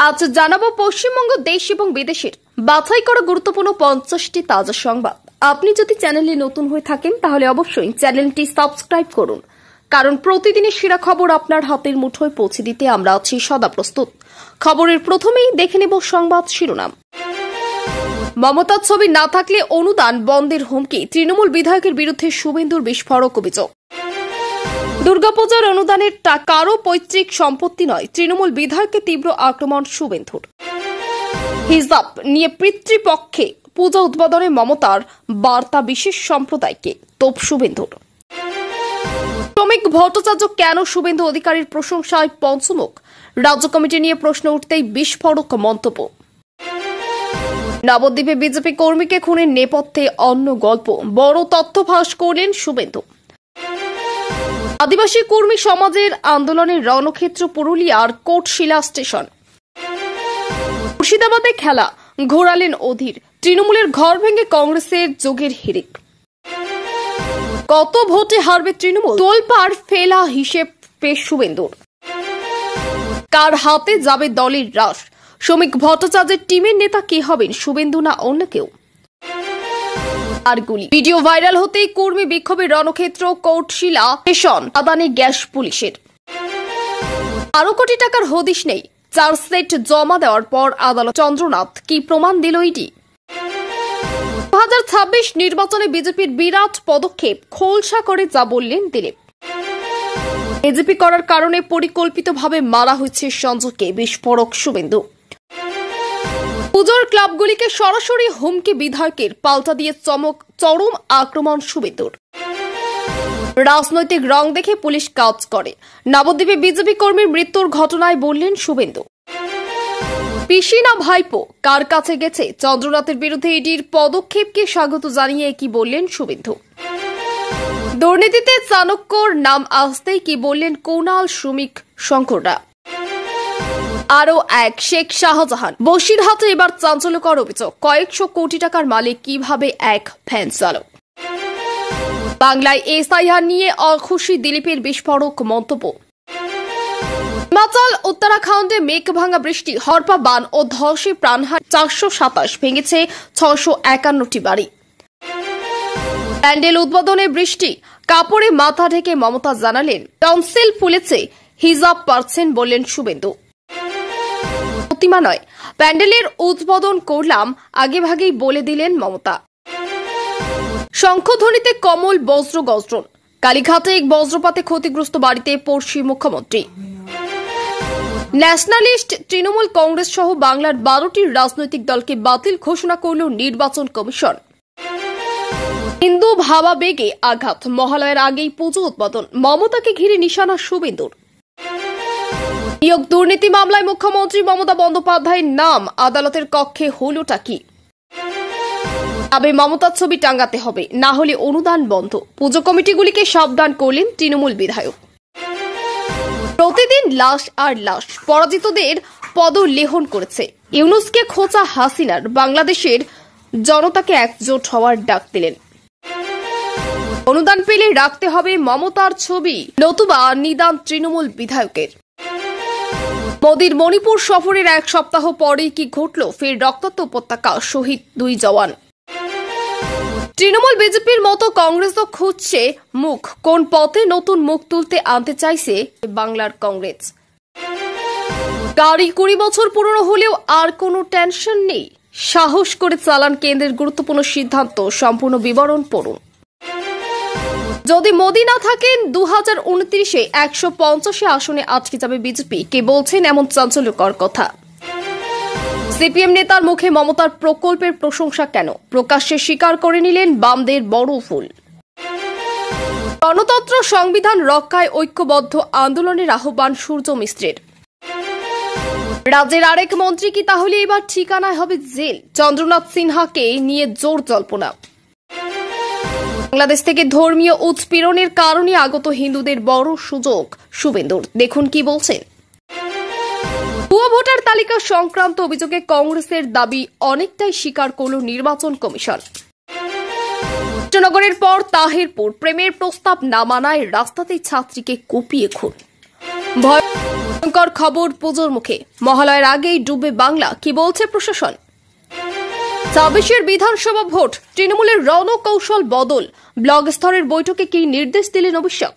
আজ জানাবো পশ্চিমবঙ্গ দেশ এবং বিদেশের বাছাই করা গুরুত্বপূর্ণ 50টি তাজা সংবাদ। আপনি যদি চ্যানেলে নতুন হয়ে থাকেন তাহলে অবশ্যই চ্যানেলটি সাবস্ক্রাইব করুন, কারণ প্রতিদিনের সেরা খবর আপনার হাতের মুঠোয় পৌঁছে দিতে আমরা আছি সদা প্রস্তুত। খবরের প্রথমেই দেখে নেব সংবাদ শিরোনাম। মমতার ছবি না থাকলে অনুদান বন্ধের হুমকি, তৃণমূল বিধায়কের বিরুদ্ধে শুভেন্দুর বিস্ফোরক অভিযোগ। দুর্গাপূজার অনুদানের টাকারও পৈতৃক সম্পত্তি নয়, তৃণমূল বিধায়ককে তীব্র আক্রমণ শুভেন্দুর। হিজাব নিয়ে পিতৃপক্ষে পূজা উদ্বোধনে মমতার বার্তা বিশেষ সম্প্রদায়কে, তোপ শুভেন্দুর। শ্রমিক ভট্টাচার্য কেন শুভেন্দু অধিকারীর প্রশংসায় পঞ্চমুখ, রাজ্য কমিটি নিয়ে প্রশ্ন উঠতেই বিস্ফোরক মন্তব্য। নবদ্বীপে বিজেপি কর্মীকে খুনের নেপথ্যে অন্য গল্প, বড় তথ্য ফাঁস করলেন শুভেন্দু। আদিবাসী কর্মী সমাজের আন্দোলনের রণক্ষেত্র পুরুলিয়ার কোটশিলা স্টেশন। মুর্শিদাবাদে খেলা ঘোরালেন অধীর, তৃণমূলের ঘর ভেঙে কংগ্রেসের যোগের হিড়িক। কত ভোটে হারবে তৃণমূল, তোলপাড় ফেলা হিসেব পেশ শুভেন্দুর। কার হাতে যাবে দলের রাশ, শ্রমিক ভট্টাচার্যের টিমের নেতা কে হবেন, শুভেন্দু না অন্য কেউ। আর গুলি ভিডিও ভাইরাল হতেই কর্মী বিক্ষোভের রণক্ষেত্র কোটশিলা স্টেশন, আদানি গ্যাস পুলিশের। 12 কোটি টাকার হদিশ নেই, চার্জশিট জমা দেওয়ার পর আদালত। চন্দ্রনাথ কি প্রমাণ দিল ইডি। 2026 নির্বাচনে বিজেপির বিরাট পদক্ষেপ খোলসা করে যা বললেন দিলীপ। এজিপি করার কারণে পরিকল্পিতভাবে মারা হয়েছে সঞ্জয়কে, বিস্ফোরক শুভেন্দু। পুজোর ক্লাবগুলিকে সরাসরি হুমকি বিধায়কের, পাল্টা দিয়ে চরম আক্রমণ শুভেন্দুর। রাজনৈতিক রং দেখে পুলিশ কাজ করে, নবদ্বীপে বিজেপি কর্মীর মৃত্যুর ঘটনায় বললেন শুভেন্দু। পিসি না ভাইপো, কার কাছে গেছে, চন্দ্রনাথের বিরুদ্ধে ইডির পদক্ষেপকে স্বাগত জানিয়ে কি বললেন শুভেন্দু। দুর্নীতিতে চাণক্যর নাম আসতেই কি বললেন কুণাল শ্রমিক শঙ্কররা। আরও এক শেখ শাহজাহান, বসিরহাটে এবার চাঞ্চল্যকর অভিযোগ, কয়েকশো কোটি টাকার মালিক কিভাবে এক ভ্যান চালক। বাংলায় এসআইআর নিয়ে অখুশি দিলীপের, বিস্ফোরক মন্তব্য। হিমাচল উত্তরাখণ্ডে মেঘ ভাঙা বৃষ্টি, হরপা বান ও ধসে প্রাণহানি, 427 ভেঙেছে 651টি বাড়ি। প্যান্ডেল উদ্বোধনে বৃষ্টি, কাপড়ে মাথা ঢেকে মমতা জানালেন টনসিল ফুলেছে, হিজাব পারছেন বললেন শুভেন্দু। প্রতিমা নয়, প্যান্ডেলের উদ্বোধন করলাম, আগে ভাগেই বলে দিলেন মমতা। শঙ্খধ্বনিতে কমল বজ্র গর্জন, কালীঘাটে এক বজ্রপাতে ক্ষতিগ্রস্ত বাড়িতে পড়শি মুখ্যমন্ত্রী। ন্যাশনালিস্ট তৃণমূল কংগ্রেস সহ বাংলার 12টি রাজনৈতিক দলকে বাতিল ঘোষণা করল নির্বাচন কমিশন। হিন্দু ভাবাবেগে আঘাত, মহালয়ের আগেই পুজো উদ্বোধন, মমতাকে ঘিরে নিশানা শুভেন্দুর। নিয়োগ দুর্নীতি মামলায় মুখ্যমন্ত্রী মমতা বন্দ্যোপাধ্যায়ের নাম আদালতের কক্ষে, হলোটা কি। তবে মমতার ছবি টাঙ্গাতে হবে, না হলে অনুদান বন্ধ, পুজো কমিটিগুলিকে সাবধান করলেন তৃণমূল বিধায়ক। প্রতিদিন লাশ আর লাশ, পরাজিতদের পদলেহন করেছে ইউনূসকে খোঁচা হাসিনার, বাংলাদেশের জনতাকে একজোট হওয়ার ডাক দিলেন। অনুদান পেলে রাখতে হবে মমতার ছবি, নতুবা নিদান তৃণমূল বিধায়কের। মোদির মণিপুর সফরের এক সপ্তাহ পরেই কি ঘটল, ফের রক্তাক্ত উপত্যকা, শহীদ 2 জওয়ান। তৃণমূল বিজেপির মতো কংগ্রেসও খুঁজছে মুখ, কোন পথে নতুন মুখ তুলতে আনতে চাইছে বাংলার কংগ্রেস। গাড়ি 20 বছর পুরনো হলেও আর কোনো টেনশন নেই, সাহস করে চালান কেন্দ্রের গুরুত্বপূর্ণ সিদ্ধান্ত, সম্পূর্ণ বিবরণ পড়ুন। যদি মোদি না থাকেন 2029-এ 150 আসনে আটকে যাবে বিজেপি, কে বলছেন এমন চাঞ্চল্যকর কথা। সিপিএম নেতার মুখে মমতার প্রকল্পের প্রশংসা কেন, প্রকাশ্যে স্বীকার করে নিলেন বামদের বড় ভুল। গণতন্ত্র সংবিধান রক্ষায় ঐক্যবদ্ধ আন্দোলনের আহ্বান সূর্য মিস্ত্রের। রাজ্যের আরেক মন্ত্রী কি তাহলে এবার ঠিকানায় হবে জেল, চন্দ্রনাথ সিনহাকে নিয়ে জোর জল্পনা। বাংলাদেশ থেকে ধর্মীয় উৎপীড়নের কারণে আগত হিন্দুদের বড় সুযোগ শুভেন্দুর, দেখুন কি বলছেন। ভুয়া ভোটার তালিকা সংক্রান্ত অভিযোগে কংগ্রেসের দাবি অনেকটাই স্বীকার করল নির্বাচন কমিশন। কৃষ্ণনগরের পর তাহিরপুর, প্রেমের প্রস্তাব না মানায় রাস্তাতেই ছাত্রীকে কুপিয়ে খুন। ভয়ঙ্কর খবর পুজোর মুখে, মহালয়ের আগেই ডুবে বাংলা, কি বলছে প্রশাসন? ২৬ বিধানসভা ভোট, তৃণমূলের রণকৌশল বদল, ব্লক স্তরের বৈঠকে কি নির্দেশ দিলেন অভিষেক?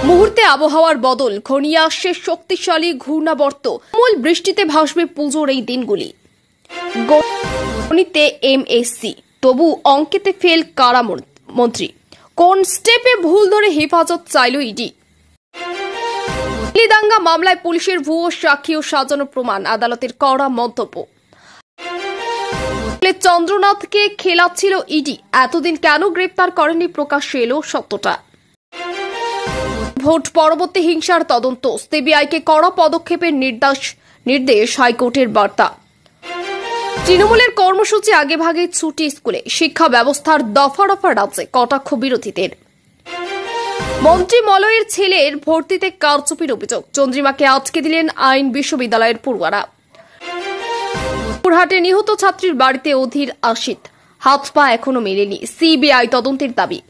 মুহূর্তে আবহাওয়ার বদল, ঘনিয়ে আসছে শক্তিশালী ঘূর্ণাবর্ত, মূল বৃষ্টিতে ভাসবে পুজোর এই দিনগুলি। গণিতে এমএসসি, তবু অঙ্কেতে ফেল কারা মন্ত্রী, কোন স্টেপে ভুল ধরে হেফাজত চাইল ইডি? দাঙ্গা মামলায় পুলিশের ভুয়ো সাক্ষী ও সাজানো প্রমাণ, আদালতের কড়া মন্তব্য। চন্দ্রনাথকে খেলাচ্ছিল ইডি, এতদিন কেন গ্রেপ্তার করেনি, প্রকাশ্যে এলো সত্যটা। ভোট পরবর্তী হিংসার তদন্ত, সিবিআইকে কড়া পদক্ষেপের নির্দেশ হাইকোর্টের বার্তা। তৃণমূলের কর্মসূচি আগেভাগে ছুটি স্কুলে, শিক্ষা ব্যবস্থার দফা দফা রাজ্যে কটাক্ষ বিরোধীদের। মন্ত্রী মলয়ের ছেলের ভর্তিতে কারচুপির অভিযোগ, চন্দ্রিমাকে আটকে দিলেন আইন বিশ্ববিদ্যালয়ের পড়ুয়ারা। পুরহাটে নিহত ছাত্রীর বাড়িতে অধীর আশিত, হাত পা এখনো মেলেনি, সিবিআই তদন্তের দাবি।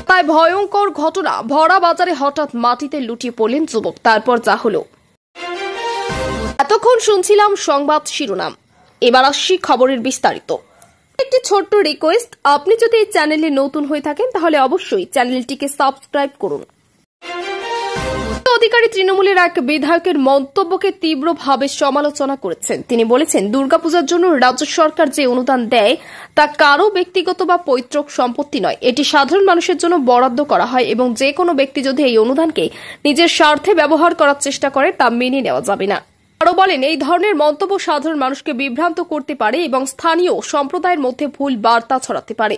তাই ভয়ঙ্কর ঘটনা, ভরা বাজারে হঠাৎ মাটিতে লুটিয়ে পড়লেন যুবক, তারপর যা হলো। এতক্ষণ শুনছিলাম সংবাদ শিরোনাম, এবার আসছি খবরের বিস্তারিত। একটি ছোট্ট রিকোয়েস্ট, আপনি যদি এই চ্যানেলে নতুন হয়ে থাকেন তাহলে অবশ্যই চ্যানেলটিকে সাবস্ক্রাইব করুন। অধিকারী তৃণমূলের এক বিধায়কের মন্তব্যকে তীব্রভাবে সমালোচনা করেছেন। তিনি বলেছেন, দুর্গাপূজার জন্য রাজ্য সরকার যে অনুদান দেয় তা কারো ব্যক্তিগত বা পৈতৃক সম্পত্তি নয়, এটি সাধারণ মানুষের জন্য বরাদ্দ করা হয় এবং যে কোনো ব্যক্তি যদি এই অনুদানকে নিজের স্বার্থে ব্যবহার করার চেষ্টা করে তা মেনে নেওয়া যাবে না। আরও বলেন, এই ধরনের মন্তব্য সাধারণ মানুষকে বিভ্রান্ত করতে পারে এবং স্থানীয় সম্প্রদায়ের মধ্যে ভুল বার্তা ছড়াতে পারে।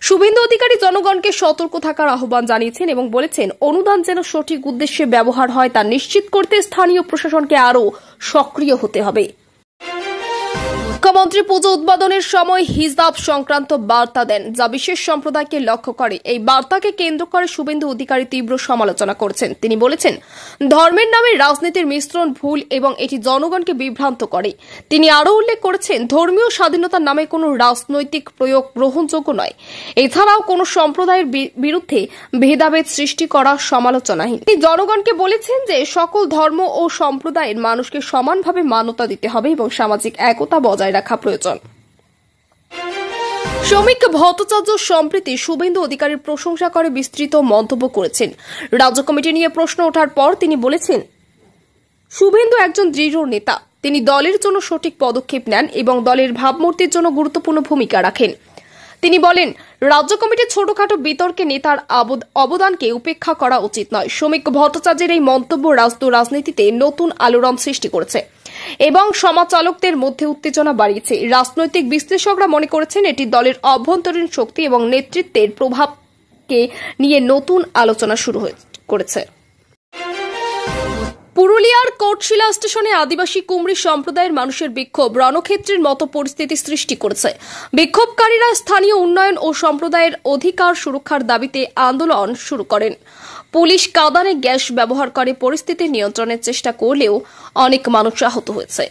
শুভেন্দু অধিকারী জনগণকে সতর্ক থাকার আহ্বান জানিয়েছেন এবং বলেছেন, অনুদান যেন সঠিক উদ্দেশ্যে ব্যবহার হয় তা নিশ্চিত করতে স্থানীয় প্রশাসনকে আরও সক্রিয় হতে হবে। মুখ্যমন্ত্রী পুজো উদ্বোধনের সময় হিজাব সংক্রান্ত বার্তা দেন, যা বিশেষ সম্প্রদায়কে লক্ষ্য করে। এই বার্তাকে কেন্দ্র করে শুভেন্দু অধিকারী তীব্র সমালোচনা করেছেন। তিনি বলেছেন, ধর্মের নামে রাজনীতির মিশ্রণ ভুল এবং এটি জনগণকে বিভ্রান্ত করে। তিনি আরও উল্লেখ করেছেন, ধর্মীয় স্বাধীনতার নামে কোনো রাজনৈতিক প্রয়োগ গ্রহণযোগ্য নয়। এছাড়াও কোনো সম্প্রদায়ের বিরুদ্ধে ভেদাভেদ সৃষ্টি করা সমালোচনাহীন। তিনি জনগণকে বলেছেন যে সকল ধর্ম ও সম্প্রদায়ের মানুষকে সমানভাবে মান্যতা দিতে হবে এবং সামাজিক একতা বজায় রাখা প্রয়োজন। শ্রমিক ভট্টাচার্য সম্প্রতি শুভেন্দু অধিকারীর প্রশংসা করে বিস্তৃত মন্তব্য করেছেন। রাজ্য কমিটি নিয়ে প্রশ্ন ওঠার পর তিনি বলেছেন, শুভেন্দু একজন দৃঢ় নেতা, তিনি দলের জন্য সঠিক পদক্ষেপ নেন এবং দলের ভাবমূর্তির জন্য গুরুত্বপূর্ণ ভূমিকা রাখেন। তিনি বলেন, রাজ্য কমিটির ছোটখাটো বিতর্কে নেতার অবদানকে উপেক্ষা করা উচিত নয়। শ্রমিক ভট্টাচার্যের এই মন্তব্য রাজনীতিতে নতুন আলোড়ন সৃষ্টি করেছে এবং সমাজচালকদের মধ্যে উত্তেজনা বাড়িয়েছে। রাজনৈতিক বিশ্লেষকরা মনে করেছেন, এটি দলের অভ্যন্তরীণ শক্তি এবং নেতৃত্বের প্রভাবকে নিয়ে নতুন আলোচনা শুরু করেছে। পুরুলিয়ার কোটশিলা স্টেশনে আদিবাসী কুমরি সম্প্রদায়ের মানুষের বিক্ষোভ রণক্ষেত্রের মতো পরিস্থিতি সৃষ্টি করেছে। বিক্ষোভকারীরা স্থানীয় উন্নয়ন ও সম্প্রদায়ের অধিকার সুরক্ষার দাবিতে আন্দোলন শুরু করেন। পুলিশ কাঁদানে গ্যাস ব্যবহার করে পরিস্থিতি নিয়ন্ত্রণের চেষ্টা করলেও অনেক মানুষ আহত হয়েছে।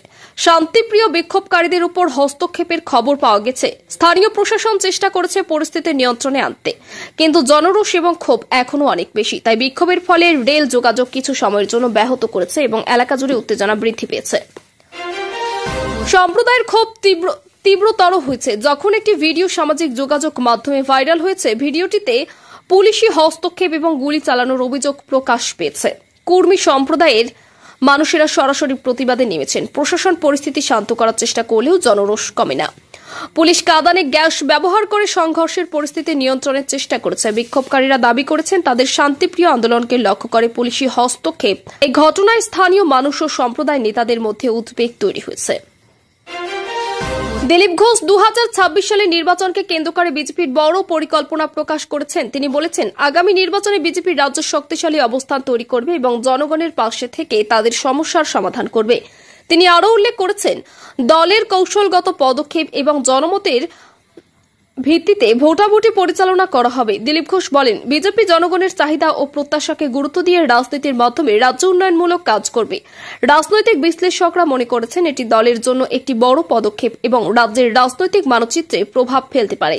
শান্তিপ্রিয় বিক্ষোভকারীদের উপর হস্তক্ষেপের খবর পাওয়া গেছে। স্থানীয় প্রশাসন চেষ্টা করেছে পরিস্থিতি নিয়ন্ত্রণে আনতে, কিন্তু জনরোষ এবং ক্ষোভ এখনো অনেক বেশি। তাই বিক্ষোভের ফলে রেল যোগাযোগ কিছু সময়ের জন্য ব্যাহত করেছে এবং এলাকা জুড়ে উত্তেজনা বৃদ্ধি পেয়েছে। সম্প্রদায়ের ক্ষোভ তীব্রতর হয়েছে যখন একটি ভিডিও সামাজিক যোগাযোগ মাধ্যমে ভাইরাল হয়েছে। ভিডিওটিতে পুলিশি হস্তক্ষেপ এবং গুলি চালানোর অভিযোগ প্রকাশ পেয়েছে। কুর্মী সম্প্রদায়ের মানুষেরা সরাসরি প্রতিবাদে নেমেছেন। প্রশাসন পরিস্থিতি শান্ত করার চেষ্টা করলেও জনরোষ কমে না। পুলিশ কাঁদানে গ্যাস ব্যবহার করে সংঘর্ষের পরিস্থিতি নিয়ন্ত্রণের চেষ্টা করেছে। বিক্ষোভকারীরা দাবি করেছেন, তাদের শান্তিপ্রিয় আন্দোলনকে লক্ষ্য করে পুলিশি হস্তক্ষেপ। এই ঘটনায় স্থানীয় মানুষ ও সম্প্রদায় নেতাদের মধ্যে উদ্বেগ তৈরি হয়েছে। দিলীপ ঘোষ 2026 সালের নির্বাচনকে কেন্দ্র করে বিজেপির বড় পরিকল্পনা প্রকাশ করেছেন। তিনি বলেছেন, আগামী নির্বাচনে বিজেপি রাজ্য শক্তিশালী অবস্থান তৈরি করবে এবং জনগণের পাশে থেকে তাদের সমস্যার সমাধান করবে। তিনি আরও উল্লেখ করেছেন, দলের কৌশলগত পদক্ষেপ এবং জনমতের ভিত্তিতে ভোটাভুটি পরিচালনা করা হবে। দিলীপ ঘোষ বলেন, বিজেপি জনগণের চাহিদা ও প্রত্যাশাকে গুরুত্ব দিয়ে রাজনীতির মাধ্যমে রাজ্য উন্নয়নমূলক কাজ করবে। রাজনৈতিক বিশ্লেষকরা মনে করেছেন, এটি দলের জন্য একটি বড় পদক্ষেপ এবং রাজ্যের রাজনৈতিক মানচিত্রে প্রভাব ফেলতে পারে।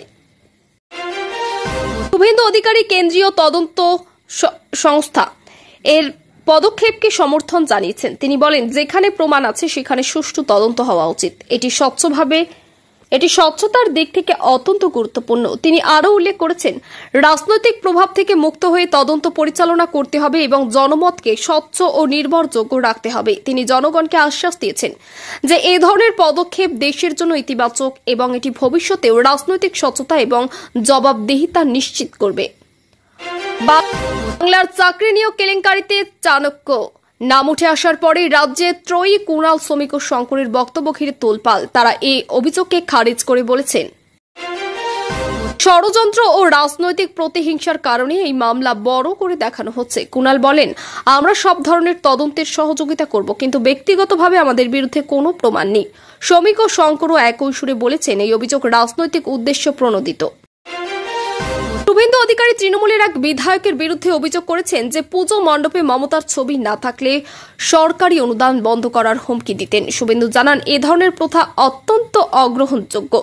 শুভেন্দু অধিকারী কেন্দ্রীয় তদন্ত সংস্থা এর পদক্ষেপকে সমর্থন জানিয়েছেন। তিনি বলেন, যেখানে প্রমাণ আছে সেখানে সুষ্ঠু তদন্ত হওয়া উচিত। এটি স্বচ্ছতার দিক থেকে অত্যন্ত গুরুত্বপূর্ণ। তিনি আরও উল্লেখ করেছেন, রাজনৈতিক প্রভাব থেকে মুক্ত হয়ে তদন্ত পরিচালনা করতে হবে এবং জনমতকে স্বচ্ছ ও নির্ভরযোগ্য রাখতে হবে। তিনি জনগণকে আশ্বাস দিয়েছেন যে এ ধরনের পদক্ষেপ দেশের জন্য ইতিবাচক এবং এটি ভবিষ্যতেও রাজনৈতিক স্বচ্ছতা এবং জবাবদিহিতা নিশ্চিত করবে। বাংলার চাকরি নিয়োগ কেলেঙ্কারিতে চাণক্য নাম উঠে আসার পরে রাজ্যে ত্রয়ী কুণাল শ্রমিক ও শঙ্করের বক্তব্য ঘিরে তোলপাল। তারা এই অভিযোগকে খারিজ করে বলেছেন, ষড়যন্ত্র ও রাজনৈতিক প্রতিহিংসার কারণে এই মামলা বড় করে দেখানো হচ্ছে। কুণাল বলেন, আমরা সব ধরনের তদন্তের সহযোগিতা করব, কিন্তু ব্যক্তিগতভাবে আমাদের বিরুদ্ধে কোনো প্রমাণ নেই। শ্রমিক ও শঙ্করও একই সুরে বলেছেন, এই অভিযোগ রাজনৈতিক উদ্দেশ্য প্রণোদিত। শুভেন্দু অধিকারী তৃণমূলের এক বিধায়কের বিরুদ্ধে অভিযোগ করেছেন যে পুজো মণ্ডপে মমতার ছবি না থাকলে সরকারি অনুদান বন্ধ করার হুমকি দিতেন। শুভেন্দু জানান, এ ধরনের প্রথা অত্যন্ত অগ্রহণযোগ্য।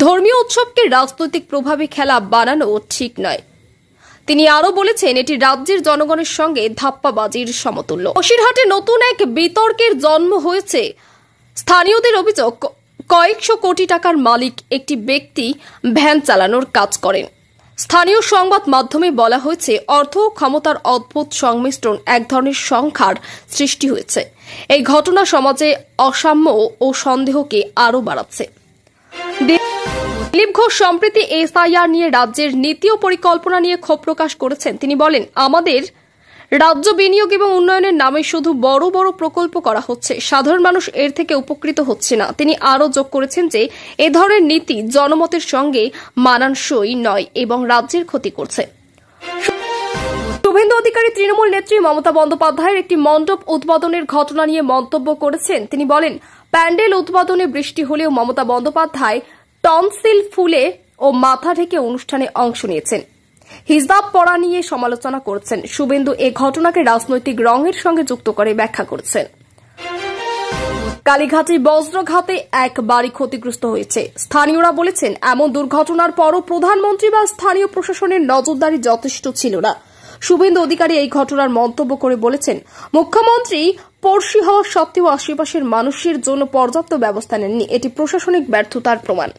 ধর্মীয় উৎসবকে রাজনৈতিক প্রভাবে খেলা বানানো ঠিক নয়। তিনি আরও বলেছেন, এটি রাজ্যের জনগণের সঙ্গে ধাপ্পাবাজির সমতুল্য। বসিরহাটে নতুন এক বিতর্কের জন্ম হয়েছে। স্থানীয়দের অভিযোগ, কয়েকশো কোটি টাকার মালিক একটি ব্যক্তি ভ্যান চালানোর কাজ করেন। স্থানীয় সংবাদ মাধ্যমে বলা হয়েছে, অর্থ ও ক্ষমতার অদ্ভুত সংমিশ্রণ এক ধরনের সংখ্যার সৃষ্টি হয়েছে। এই ঘটনা সমাজে অসাম্য ও সন্দেহকে আরও বাড়াচ্ছে। দিলীপ ঘোষ সম্প্রতি এসআইআর নিয়ে রাজ্যের নীতি ও পরিকল্পনা নিয়ে ক্ষোভ প্রকাশ করেছেন। তিনি বলেন, আমাদের রাজ্য বিনিয়োগ এবং উন্নয়নের নামে শুধু বড় বড় প্রকল্প করা হচ্ছে, সাধারণ মানুষ এর থেকে উপকৃত হচ্ছে না। তিনি আরও যোগ করেছেন যে এ ধরনের নীতি জনমতের সঙ্গে মানানসই নয় এবং রাজ্যের ক্ষতি করছে। শুভেন্দু অধিকারী তৃণমূল নেত্রী মমতা বন্দ্যোপাধ্যায়ের একটি মণ্ডপ উদ্বোধনের ঘটনা নিয়ে মন্তব্য করেছেন। তিনি বলেন, প্যান্ডেল উদ্বোধনে বৃষ্টি হলেও মমতা বন্দ্যোপাধ্যায় টনসিল ফুলে ও মাথা ঢেকে অনুষ্ঠানে অংশ নিয়েছেন। হিজাব পরা নিয়ে সমালোচনা করেছেন। শুভেন্দু এ ঘটনাকে রাজনৈতিক রঙের সঙ্গে যুক্ত করে ব্যাখ্যা করেছেন। কালীঘাটে বজ্রঘাতে এক বাড়ি ক্ষতিগ্রস্ত হয়েছে। স্থানীয়রা বলেছেন, এমন দুর্ঘটনার পরও প্রধানমন্ত্রী বা স্থানীয় প্রশাসনের নজরদারি যথেষ্ট ছিল না। শুভেন্দু অধিকারী এই ঘটনার মন্তব্য করে বলেছেন, মুখ্যমন্ত্রী পড়শি হওয়া সত্ত্বেও আশেপাশের মানুষের জন্য পর্যাপ্ত ব্যবস্থা নেননি। এটি প্রশাসনিক ব্যর্থতার প্রমাণ।